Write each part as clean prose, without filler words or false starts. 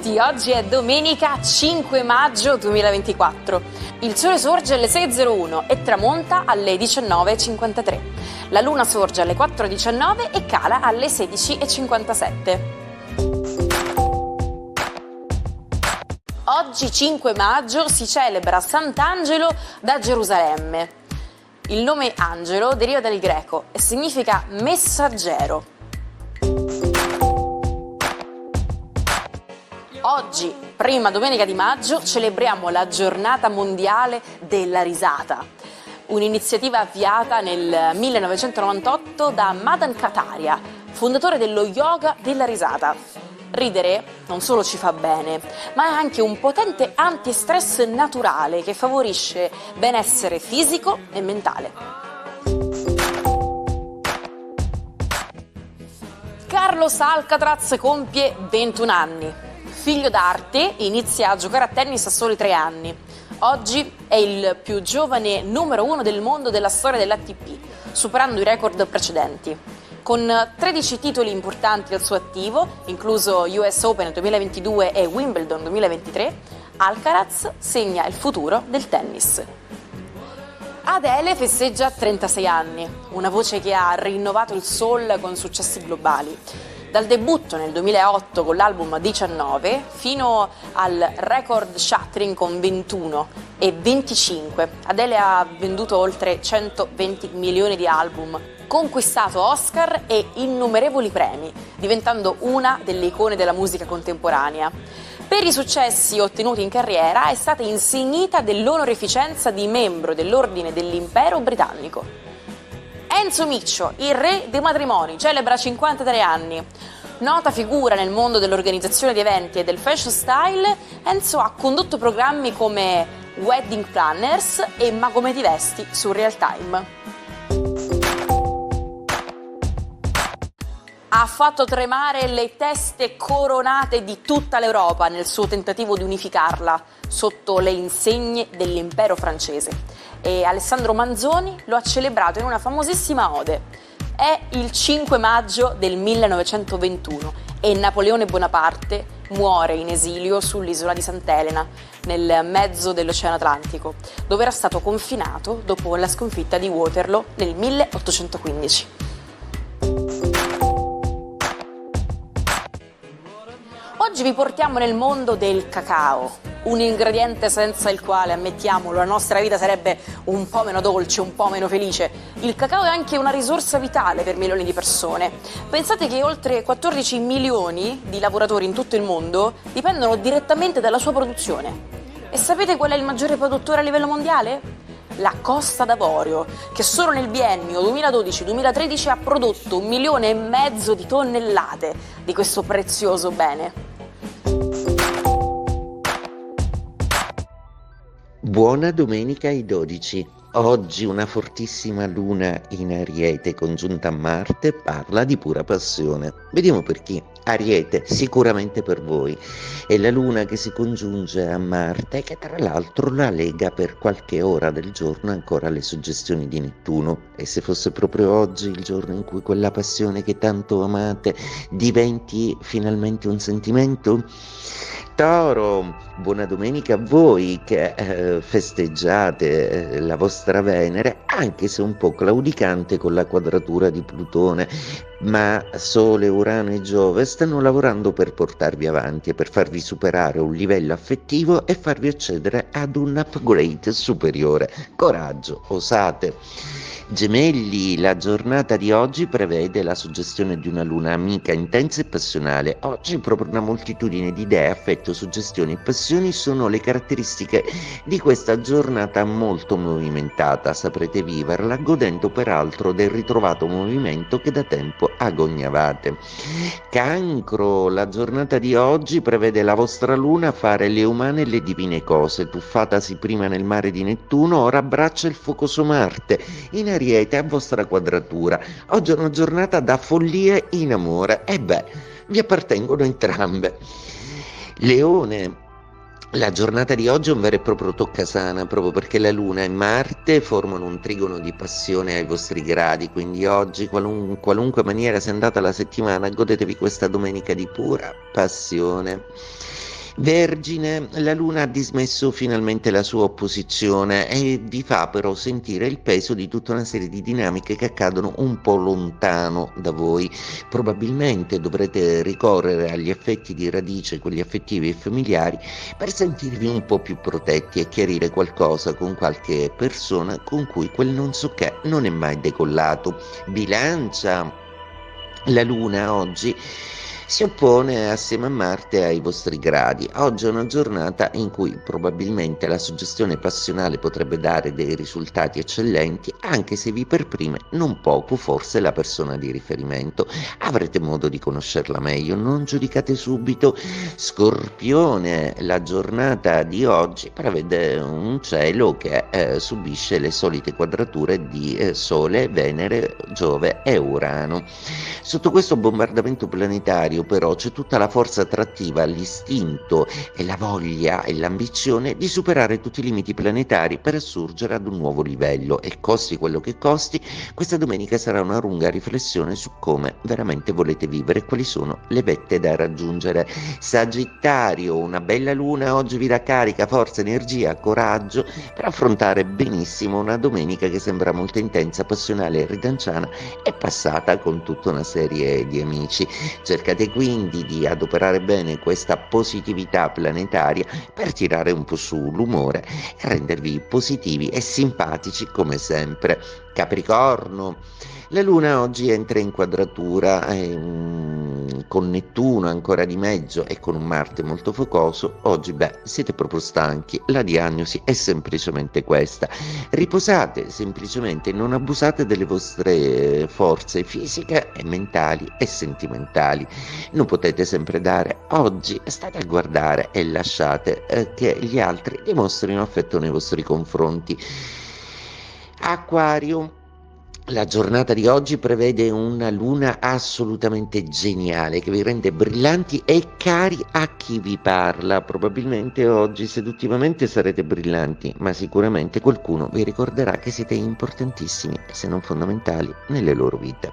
tutti, oggi è domenica 5 maggio 2024. Il sole sorge alle 6.01 e tramonta alle 19.53. La luna sorge alle 4.19 e cala alle 16.57. Oggi 5 maggio si celebra Sant'Angelo da Gerusalemme. Il nome Angelo deriva dal greco e significa messaggero. Oggi, prima domenica di maggio, celebriamo la giornata mondiale della risata, un'iniziativa avviata nel 1998 da Madan Kataria, fondatore dello yoga della risata. Ridere non solo ci fa bene, ma è anche un potente antistress naturale che favorisce benessere fisico e mentale. Carlos Alcaraz compie 21 anni. Figlio d'arte, inizia a giocare a tennis a soli 3 anni. Oggi è il più giovane numero 1 del mondo della storia dell'ATP, superando i record precedenti. Con 13 titoli importanti al suo attivo, incluso US Open 2022 e Wimbledon 2023, Alcaraz segna il futuro del tennis. Adele festeggia 36 anni, una voce che ha rinnovato il soul con successi globali. Dal debutto nel 2008 con l'album 19 fino al record shattering con 21 e 25, Adele ha venduto oltre 120 milioni di album, conquistato Oscar e innumerevoli premi, diventando una delle icone della musica contemporanea. Per i successi ottenuti in carriera è stata insignita dell'onorificenza di membro dell'Ordine dell'Impero Britannico. Enzo Miccio, il re dei matrimoni, celebra 53 anni. Nota figura nel mondo dell'organizzazione di eventi e del fashion style, Enzo ha condotto programmi come Wedding Planners e Ma come ti vesti su Real Time. Ha fatto tremare le teste coronate di tutta l'Europa nel suo tentativo di unificarla sotto le insegne dell'impero francese. E Alessandro Manzoni lo ha celebrato in una famosissima ode. È il 5 maggio del 1921 e Napoleone Bonaparte muore in esilio sull'isola di Sant'Elena, nel mezzo dell'Oceano Atlantico, dove era stato confinato dopo la sconfitta di Waterloo nel 1815. Oggi vi portiamo nel mondo del cacao, un ingrediente senza il quale, ammettiamolo, la nostra vita sarebbe un po' meno dolce, un po' meno felice. Il cacao è anche una risorsa vitale per milioni di persone. Pensate che oltre 14 milioni di lavoratori in tutto il mondo dipendono direttamente dalla sua produzione. E sapete qual è il maggiore produttore a livello mondiale? La Costa d'Avorio, che solo nel biennio 2012-2013 ha prodotto 1,5 milioni di tonnellate di questo prezioso bene. Buona domenica ai 12. Oggi una fortissima luna in Ariete congiunta a Marte parla di pura passione. Vediamo per chi. Ariete, sicuramente per voi. È la luna che si congiunge a Marte, che tra l'altro la lega per qualche ora del giorno ancora alle suggestioni di Nettuno. E se fosse proprio oggi il giorno in cui quella passione che tanto amate diventi finalmente un sentimento? Toro, buona domenica a voi che festeggiate la vostra Venere, anche se un po' claudicante con la quadratura di Plutone, ma Sole, Urano e Giove stanno lavorando per portarvi avanti e per farvi superare un livello affettivo e farvi accedere ad un upgrade superiore. Coraggio, osate. Gemelli, la giornata di oggi prevede la suggestione di una luna amica, intensa e passionale. Oggi proprio una moltitudine di idee, affetto, suggestioni e passioni sono le caratteristiche di questa giornata molto movimentata. Saprete viverla godendo peraltro del ritrovato movimento che da tempo agognavate. Cancro, la giornata di oggi prevede la vostra luna fare le umane e le divine cose. Tuffatasi prima nel mare di Nettuno, ora abbraccia il focoso Marte. In Ariete a vostra quadratura. Oggi è una giornata da follie in amore. E beh, vi appartengono entrambe. Leone, la giornata di oggi è un vero e proprio toccasana, proprio perché la Luna e Marte formano un trigono di passione ai vostri gradi, quindi oggi, qualunque maniera sia andata la settimana, godetevi questa domenica di pura passione. Vergine, la Luna ha dismesso finalmente la sua opposizione e vi fa però sentire il peso di tutta una serie di dinamiche che accadono un po' lontano da voi. Probabilmente dovrete ricorrere agli effetti di radice, quelli affettivi e familiari, per sentirvi un po' più protetti e chiarire qualcosa con qualche persona con cui quel non so che non è mai decollato. Bilancia, la Luna oggi si oppone assieme a Marte ai vostri gradi. Oggi è una giornata in cui probabilmente la suggestione passionale potrebbe dare dei risultati eccellenti, anche se vi perprime non poco forse la persona di riferimento. Avrete modo di conoscerla meglio, non giudicate subito. Scorpione, la giornata di oggi prevede un cielo che subisce le solite quadrature di Sole, Venere, Giove e Urano. Sotto questo bombardamento planetario però c'è tutta la forza attrattiva, l'istinto e la voglia e l'ambizione di superare tutti i limiti planetari per assurgere ad un nuovo livello, e costi quello che costi, questa domenica sarà una lunga riflessione su come veramente volete vivere e quali sono le vette da raggiungere. Sagittario, una bella luna oggi vi dà carica, forza, energia, coraggio per affrontare benissimo una domenica che sembra molto intensa, passionale e ridanciana e passata con tutta una serie di amici. Cercate quindi di adoperare bene questa positività planetaria per tirare un po' su l'umore e rendervi positivi e simpatici come sempre. Capricorno, la Luna oggi entra in quadratura con Nettuno ancora di mezzo e con un Marte molto focoso. Oggi siete proprio stanchi, la diagnosi è semplicemente questa: riposate semplicemente, non abusate delle vostre forze fisiche e mentali e sentimentali. Non potete sempre dare, oggi state a guardare e lasciate che gli altri dimostrino affetto nei vostri confronti. Acquario, la giornata di oggi prevede una luna assolutamente geniale che vi rende brillanti e cari a chi vi parla. Probabilmente oggi seduttivamente sarete brillanti, ma sicuramente qualcuno vi ricorderà che siete importantissimi, se non fondamentali, nelle loro vite.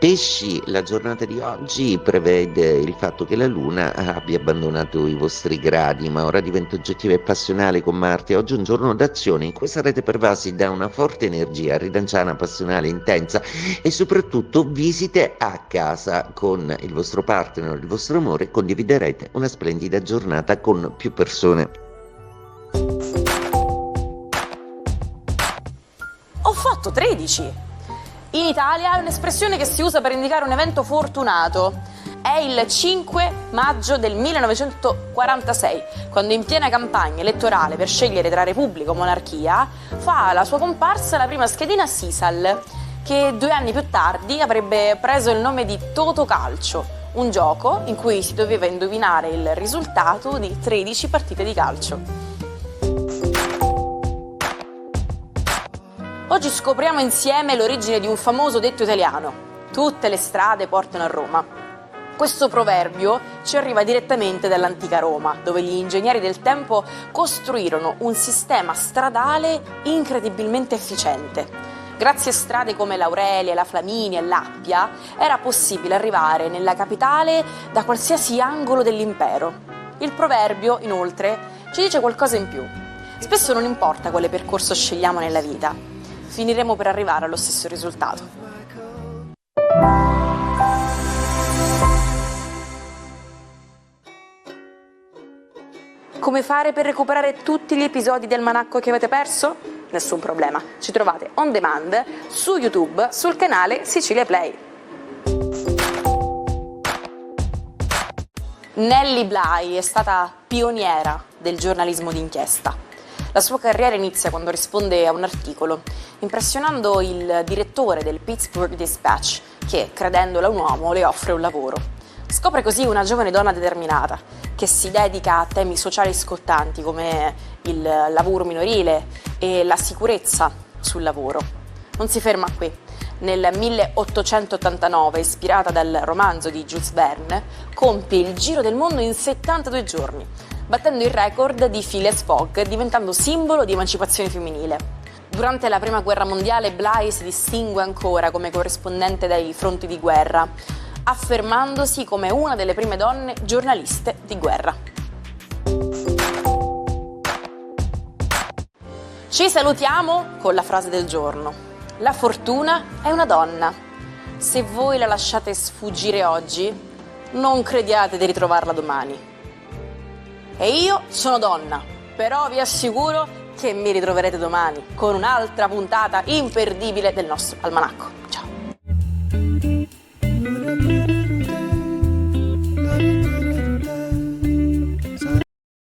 Pesci, la giornata di oggi prevede il fatto che la Luna abbia abbandonato i vostri gradi, ma ora diventa oggettiva e passionale con Marte. Oggi è un giorno d'azione in cui sarete pervasi da una forte energia ridanciana, passionale, intensa, e soprattutto visite a casa con il vostro partner, il vostro amore. Condividerete una splendida giornata con più persone. Ho fatto 13! In Italia è un'espressione che si usa per indicare un evento fortunato. È il 5 maggio del 1946, quando in piena campagna elettorale per scegliere tra Repubblica o Monarchia fa la sua comparsa la prima schedina Sisal, che 2 anni più tardi avrebbe preso il nome di Totocalcio, un gioco in cui si doveva indovinare il risultato di 13 partite di calcio. Oggi scopriamo insieme l'origine di un famoso detto italiano: tutte le strade portano a Roma. Questo proverbio ci arriva direttamente dall'antica Roma, dove gli ingegneri del tempo costruirono un sistema stradale incredibilmente efficiente. Grazie a strade come l'Aurelia, la Flaminia e l'Appia era possibile arrivare nella capitale da qualsiasi angolo dell'impero. Il proverbio, inoltre, ci dice qualcosa in più. Spesso non importa quale percorso scegliamo nella vita, finiremo per arrivare allo stesso risultato. Come fare per recuperare tutti gli episodi del Manacco che avete perso? Nessun problema, ci trovate on demand su YouTube sul canale Sicilia Play. Nelly Bly è stata pioniera del giornalismo d'inchiesta. La sua carriera inizia quando risponde a un articolo, impressionando il direttore del Pittsburgh Dispatch, che, credendola un uomo, le offre un lavoro. Scopre così una giovane donna determinata, che si dedica a temi sociali scottanti come il lavoro minorile e la sicurezza sul lavoro. Non si ferma qui. Nel 1889, ispirata dal romanzo di Jules Verne, compie il giro del mondo in 72 giorni, battendo il record di Phileas Fogg, diventando simbolo di emancipazione femminile. Durante la Prima Guerra Mondiale Bly si distingue ancora come corrispondente dai fronti di guerra, affermandosi come una delle prime donne giornaliste di guerra. Ci salutiamo con la frase del giorno. La fortuna è una donna. Se voi la lasciate sfuggire oggi, non crediate di ritrovarla domani. E io sono donna, però vi assicuro che mi ritroverete domani con un'altra puntata imperdibile del nostro almanacco.